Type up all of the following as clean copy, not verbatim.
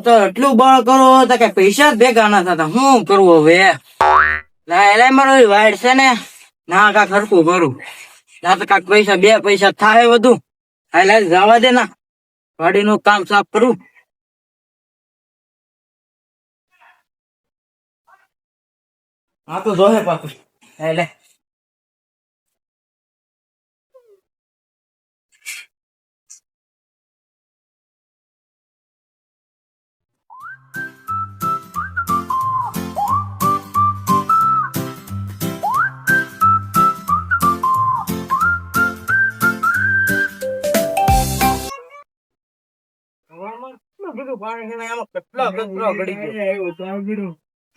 તો એટલું બળ કરો તો કે પૈસા જ ભેગા ના થતા. શું કરવું હવે? લાય મારો વાઈડ છે ને, ના કાક હરખું કરું ના તો કાક પૈસા બે પૈસા થાય વધુ. લાય જવા દે ના, વાડીનું કામ સાફ કરું. હા તો જોહે પાછું. લે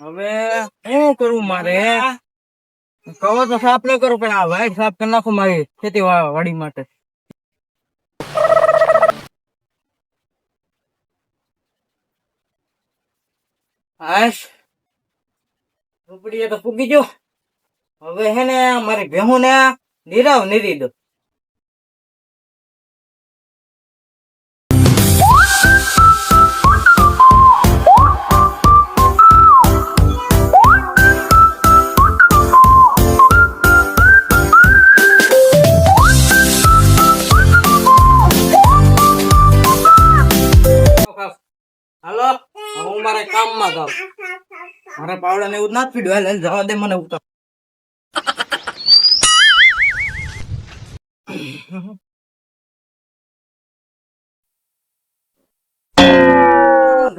હવે શું કરવું મારે? કહો તો સાફ ન કરું, પણ આ વાઈટ સાફ કરી નાખું મારી ખેતી વાડી માટે. હાશ, ઝૂંપડીએ તો ફૂગી ગયો. હવે હે ને મારી ભેહું ને નીરાવ નીરી દો. હાલો, હું મારે કામમાં જાઉં. મારા પાવડા ને એવું ના પીડ્યું. હાલ જવા દે મને ઉતાર.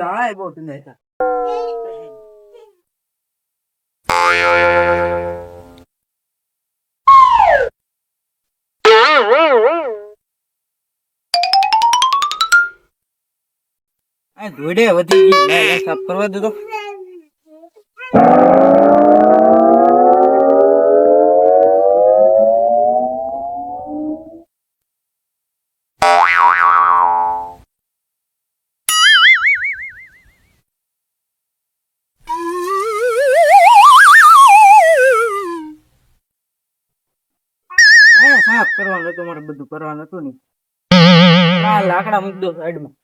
જાય બહુ નહીં. ધોડે વધી ગઈ, સાફ કરવા દો. સાફ કરવાનું હતું, મારે બધું કરવાનું હતું ને. લાકડા મૂકી દો સાઈડમાં.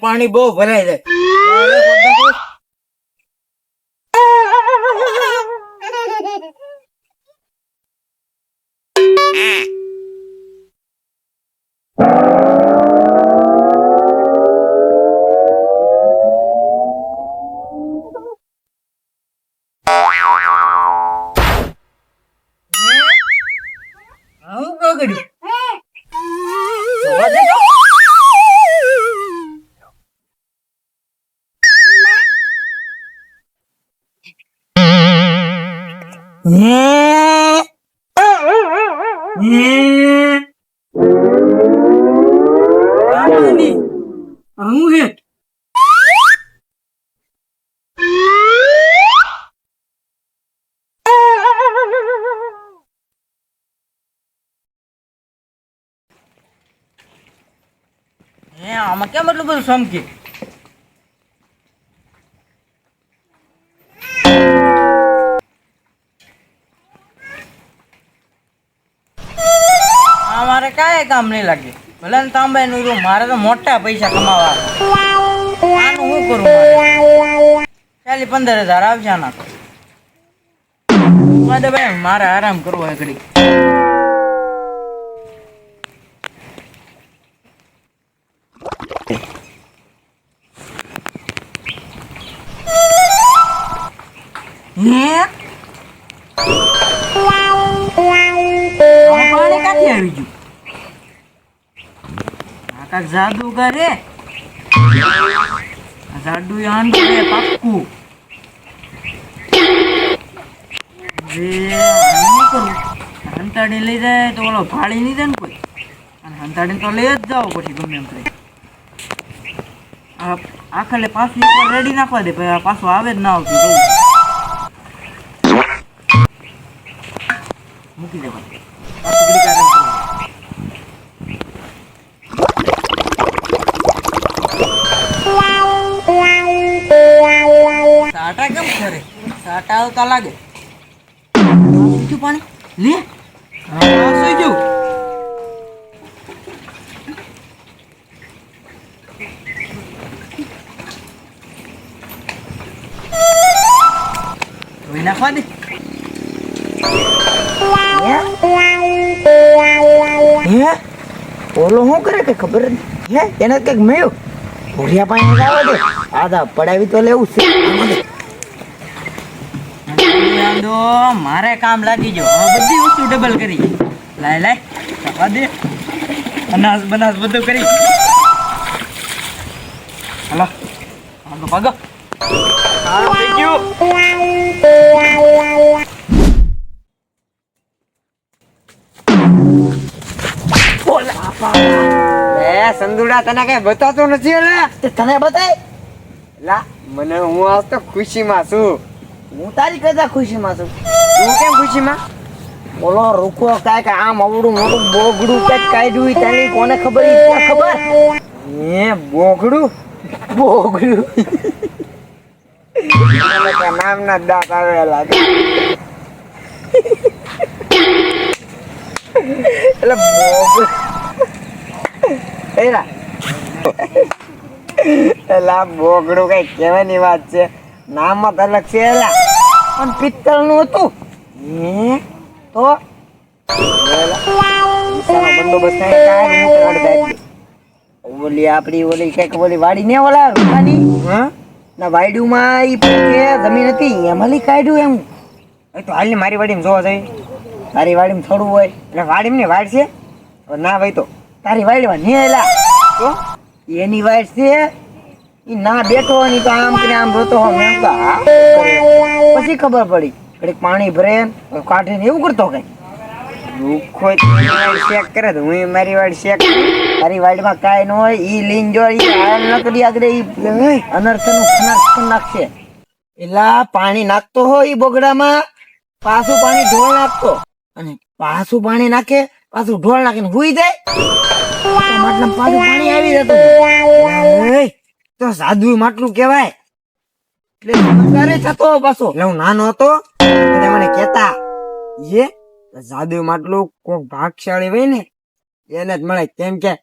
પાણી બહુ ભરાઈ જાય. આમાં કેમ એટલું બધું સમકે? મારે કાંઈ કામ નહીં લાગે. ભલે ને તાંબાઈ નું રૂમ, મારે તો મોટા પૈસા કમાવા. આનું શું કરું? ચાલી 15,000 આવશે આના તો. ભાઈ મારે આરામ કરવો એકડી. પાણી ક્યાંથી આવી ગયું? કાક જાદુ કરે. જાદુ પાક્કું. હંતાડી લઈ જાય તો ઓલો ફાળી નહીં જાય ને કોઈ. અને હંતાડીને તો લઈ જ જાવ પછી ગમે એમ કરી. આખલે પાછું રેડી નાખવા દે, પછી પાછું આવે જ ના આવતું. મૂકી દે પાછું. સાટા કેમ કરે? સાટા આવતા લાગે. પાણી લે હા સુઈ ગયું ધોઈ નાખવા દે હે ઓલો શું કરે કે ખબર હે એને કઈક મળ્યું ભૂરિયા પાણી આવે દે આધા પડાવી તો લેવું છે તો મારે કામ લાગી ગયો હવે બધી વસ્તુ ડબલ કરી લાય લાય જવા દે અનાજ બનાસ બધું કરી હાલો ભાગો ભાગો કામ થઈ ગયું સંદુડા તને કઈ બતાતો નથી તને બતાય લા મને હું આજ તો ખુશીમાં છું હું તારી કરતા ખુશીમાં છું તું કેમ ખુશીમાં ઓલો રૂખો કાંઈક આમ અવડું મોટું બોગડું કઈક કાઢ્યું તારી કોને ખબર ખબર એ બોગડું બોગડું નામ ના દાંત આવેલા એટલે બોગડું એલા બોગડું કઈ કહેવાની વાત છે નામ જ અલગ છે એલા પણ પિત્તળ નું હતું તો બંદોબસ્ત ઓલી આપડી ઓલી કઈક ઓલી વાડી ને ઓલા રૂપાની ના વાડીયું માં ઈ જમીન હતી એમાં કાઢ્યું એમ તો હાલ મારી વાડીમાં જોવા જાય તારી વાડીમાં થોડું હોય એટલે વાડીમાં ને વાડ છે ના ભાઈ તો તારી વાડીમાં નેલા તો એની વાડ છે ઈ ના બેઠો ની તો આમ કરીને આમ રોતો હો મેં પછી ખબર પડી કડીક પાણી ભરે કાઢે ને એવું કરતો કઈ રૂખો ચેક કરે તો હું મારી વાડ ચેક તારી વાડીમાં કાંઈ ન હોય ઈ લીન જો ઈ હાલ ન કરી આગળ ઈ અનર્થ નું નાખશે એલા પાણી નાખતો હોય ઈ બોગડામાં પાછું પાણી ઢોળ નાખતો અને પાછું પાણી નાખે પાછું ઢોળ નાખીને હુઈ જાય માટલા પાછું પાણી આવી જતું તો સાદુ માટલું કેવાય એટલે ચમત્કારે થતો પાછો એટલે હું નાનો હતો મને કેતા એ સાદુ માટલું કોક ભાગશાળી હોય ને એને જ મળે કેમ કે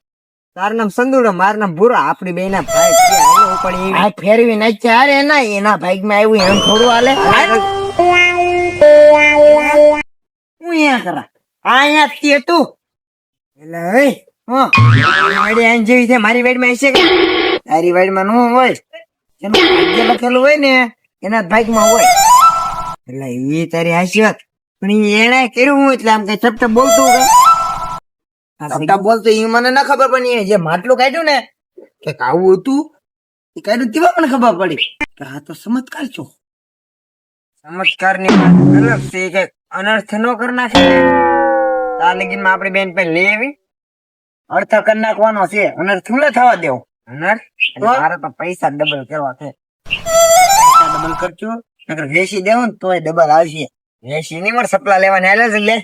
તાર નામ સંદુડો માર નામ ભૂરો આપડી બે ના ભાઈ છે પણ આ ફેરવી નાખ્યા અરે ના એના ભાગ માં આવ્યું એમ થોડું હાલે હું અહીંયા કરા અહીંયા થી તું એટલે વાડી આઈ જેવી છે મારી વાડી માં હશે તારી વાડી માં નું હોય એનું ભાગ્ય લખેલું હોય ને એના ભાગ માં હોય એટલે એ તારી હાસ્યત પણ એને કર્યું હું એટલે આમ કઈ ચપટપ બોલતું ચપટપ બોલતું એ મને ના ખબર પણ જે માટલું કાઢ્યું ને કે આવું હતું એ કાઢ્યું તેવા મને ખબર પડી કે આ તો ચમત્કાર છો ચમત્કાર ની અલગ છે કે અનર્થ નો કરી નાખે તાર લગીન માં આપડી બેન પે લઈ આવી અર્થ કરી નાખવાનો છે અનર્થ શું થવા દેવો અનર્થ મારે તો પૈસા ડબલ કરવા છે પૈસા ડબલ કરજો નકર વેચી દેવો ને તોય ડબલ આવશે વેચી ની મારે સપલા લેવાની હાલે છે લે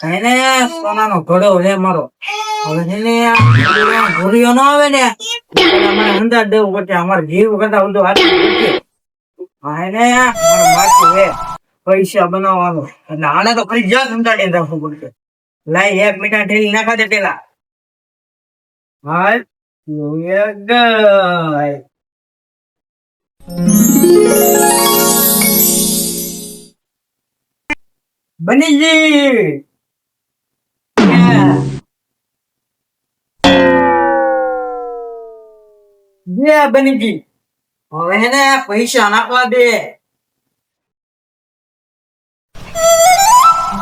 એને સોનાનો ઘોડો લે મારો હવે એને ઘોડીઓ ન આવે ને મને અંદાજ દેવું પડશે અમારે જીવ કરતા બધું હાથ એને મારું માથું હે પૈસા બનાવવાનો એટલે આને તો ફરી જ સમજાડી રાખવું પડશે લાઈ 1 મિનિટ ઠેલી નાખા દે પેલા હાલ ગાય બનીજી બનીજી હવે એને પૈસા નાખવા દે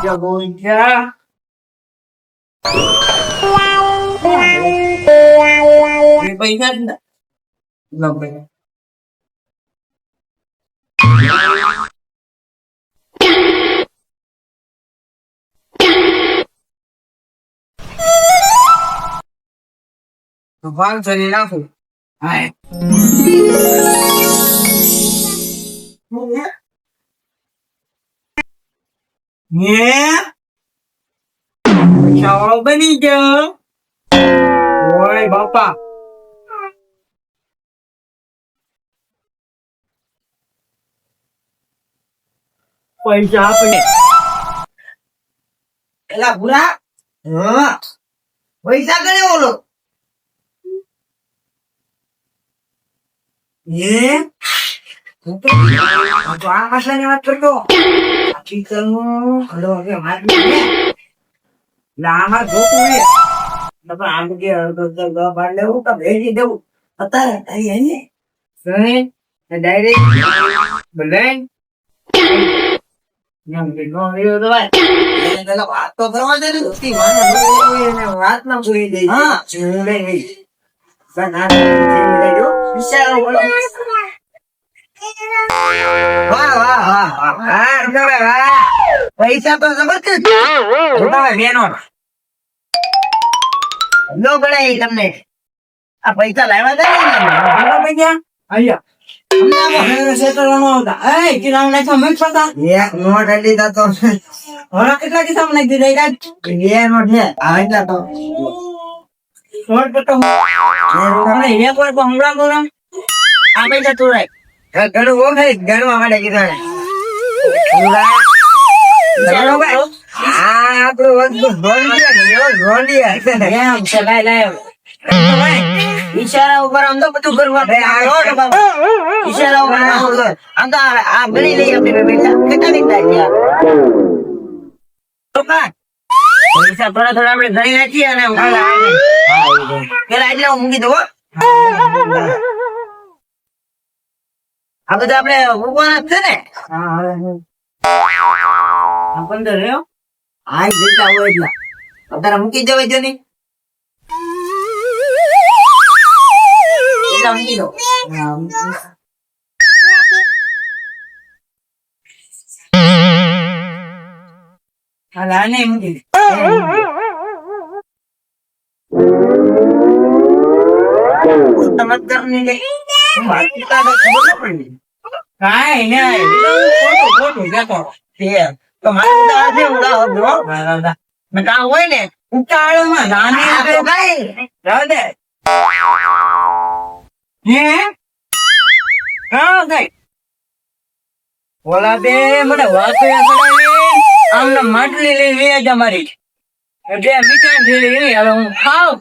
જગોજા પૈસા જ ના તો 500 ની નાખું હાય ચાવડો બની ગયો ઓય બાપા પૈસા આપણે એલા ભૂરા હા પૈસા કરે ઓલો હું તો આ ભાષાની વાત કરતો હકીકતનું હલો હવે મારી આમાં જોતું રે નકર આમ કે બાર લેવું કે ભેજી દેવું અત્યારે તારી હે ને ડાયરેક્ટ બોલાય વાત તો કરવા દે વાત ના જોઈ દે હા પૈસા તો જબરદસ્ત બેનો નો ગણાય તમને આ પૈસા લાવ્યા દે અહીંયા એક નોટ લીધા તો કેટલા કિસ્સા નાખી દીધા બે નોટ છે આ એટલા તો આ પૈસા તું રાખ ઘણું બહુ ખાઈ ગણવા માટે કીધા આપણું ઈશારા ઉપર આમ તો બધું કરવા ઈશારા ઉપર આમ તો આ ગણી લઈ આપણે બેટા કેટલા પૈસા થોડા થોડા આપણે ગણી નાખીએ અને પેલા એટલે હું મૂકી દઉં આ બધા આપણે મૂકવાના છે ને 15 રહ્યો આ જેટલા હોય એટલા અત્યારે મૂકી જવાય જો નહીં મૂકી દો નહીં મૂકી ચમત્કાર ની લે બાકી તો ખબર ન પડી કાંઈ નહીં ખોટું જતો તો મારે તો આજે ઉડાવો દો મેં કામ હોય ને ઉતાળમાં નાની રાધે ઓલા બે મને વાતો આમને માટલી લઈ લે મારી બે મીઠાઈ હવે હું ખાવ